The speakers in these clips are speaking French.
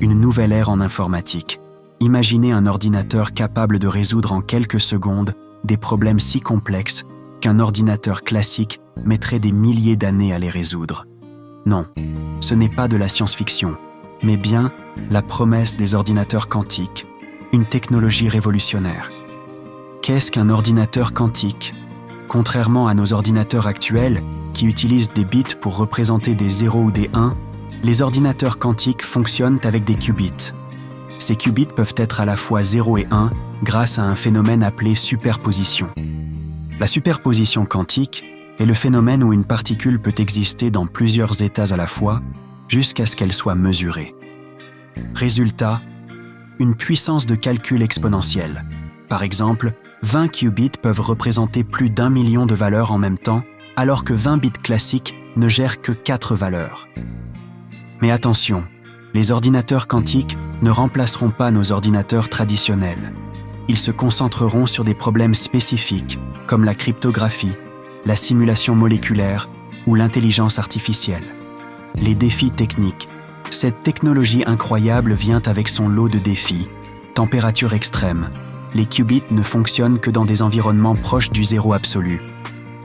une nouvelle ère en informatique. Imaginez un ordinateur capable de résoudre en quelques secondes des problèmes si complexes qu'un ordinateur classique mettrait des milliers d'années à les résoudre. Non, ce n'est pas de la science-fiction, mais bien la promesse des ordinateurs quantiques, une technologie révolutionnaire. Qu'est-ce qu'un ordinateur quantique ? Contrairement à nos ordinateurs actuels, qui utilisent des bits pour représenter des 0 ou des 1, les ordinateurs quantiques fonctionnent avec des qubits. Ces qubits peuvent être à la fois 0 et 1 grâce à un phénomène appelé superposition. La superposition quantique est le phénomène où une particule peut exister dans plusieurs états à la fois jusqu'à ce qu'elle soit mesurée. Résultat, une puissance de calcul exponentielle. Par exemple, 20 qubits peuvent représenter plus d'1 million de valeurs en même temps, alors que 20 bits classiques ne gèrent que 4 valeurs. Mais attention, les ordinateurs quantiques ne remplaceront pas nos ordinateurs traditionnels. Ils se concentreront sur des problèmes spécifiques, comme la cryptographie, la simulation moléculaire ou l'intelligence artificielle. Les défis techniques. Cette technologie incroyable vient avec son lot de défis. Température extrême. Les qubits ne fonctionnent que dans des environnements proches du zéro absolu.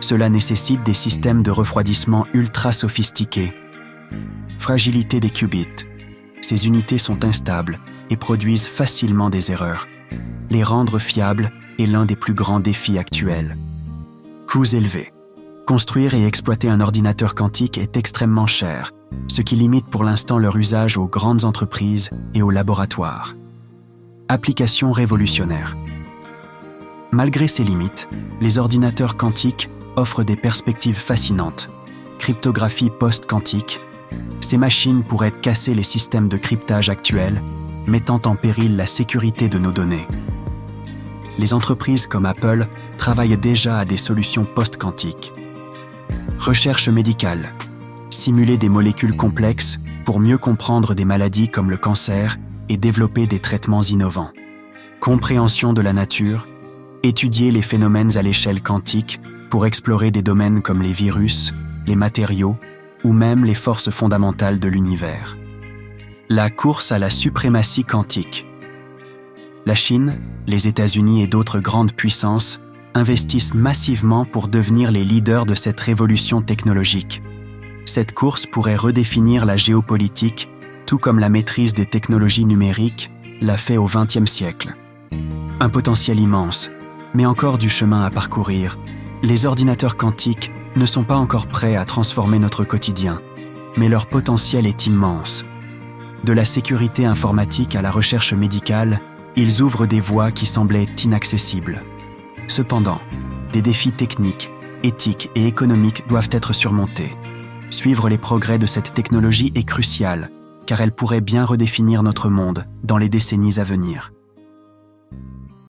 Cela nécessite des systèmes de refroidissement ultra sophistiqués. Fragilité des qubits. Ces unités sont instables et produisent facilement des erreurs. Les rendre fiables est l'un des plus grands défis actuels. Coûts élevés. Construire et exploiter un ordinateur quantique est extrêmement cher, ce qui limite pour l'instant leur usage aux grandes entreprises et aux laboratoires. Application révolutionnaire. Malgré ces limites, les ordinateurs quantiques offrent des perspectives fascinantes. Cryptographie post-quantique. Ces machines pourraient casser les systèmes de cryptage actuels, mettant en péril la sécurité de nos données. Les entreprises comme Apple travaillent déjà à des solutions post-quantiques. Recherche médicale. Simuler des molécules complexes pour mieux comprendre des maladies comme le cancer et développer des traitements innovants. Compréhension de la nature. Étudier les phénomènes à l'échelle quantique pour explorer des domaines comme les virus, les matériaux ou même les forces fondamentales de l'univers. La course à la suprématie quantique. La Chine, les États-Unis et d'autres grandes puissances investissent massivement pour devenir les leaders de cette révolution technologique. Cette course pourrait redéfinir la géopolitique, tout comme la maîtrise des technologies numériques l'a fait au XXe siècle. Un potentiel immense, mais encore du chemin à parcourir. Les ordinateurs quantiques ne sont pas encore prêts à transformer notre quotidien, mais leur potentiel est immense. De la sécurité informatique à la recherche médicale, ils ouvrent des voies qui semblaient inaccessibles. Cependant, des défis techniques, éthiques et économiques doivent être surmontés. Suivre les progrès de cette technologie est crucial, car elle pourrait bien redéfinir notre monde dans les décennies à venir.